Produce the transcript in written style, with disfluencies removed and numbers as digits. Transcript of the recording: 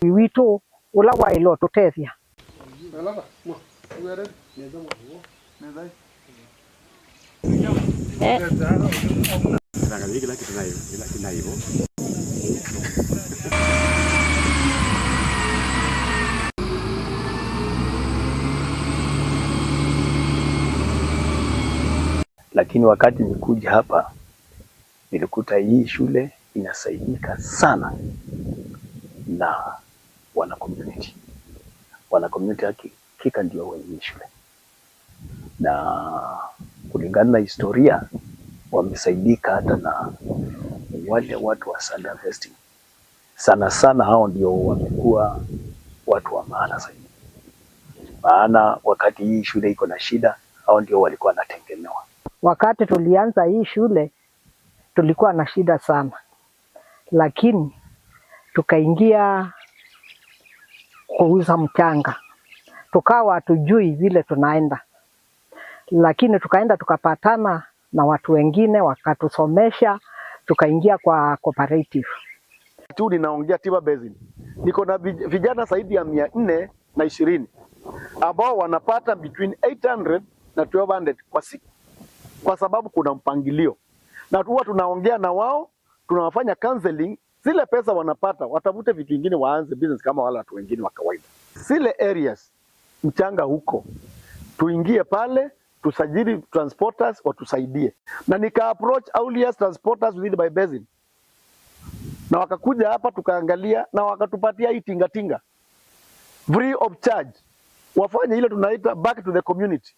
Wito ula wa ilo tutethia. Lakini wakati nikuja hapa nilikuta hii shule inasaidika sana na wana community. Wana community hakika ndio wenye hii shule, na kulingana na historia wamesaidika hata na wale watu wa Sanda Vesting. Sana sana hao ndio wamekuwa watu wa maana zaidi, maana wakati hii shule iko na shida hao ndio walikuwa wanatengenewa. Wakati tulianza hii shule tulikuwa na shida sana, lakini tukaingia kuuza mchanga, tukawa hatujui vile tunaenda, lakini tukaenda tukapatana na watu wengine wakatusomesha, tukaingia kwa cooperative. Tu ninaongea Tiba Basin, niko na vijana zaidi ya 420 ambao wanapata between 800 na 1200 kwa siku, kwa sababu kuna mpangilio, na huwa tunaongea na wao, tunawafanya counseling. Zile pesa wanapata watafute vitu vingine, waanze business kama wale watu wengine wa kawaida. Zile areas mchanga huko, tuingie pale, tusajili transporters watusaidie, na nika approach Aulias Transporters with by Basin, na wakakuja hapa tukaangalia na wakatupatia hii tingatinga free of charge, wafanye ile tunaita back to the community.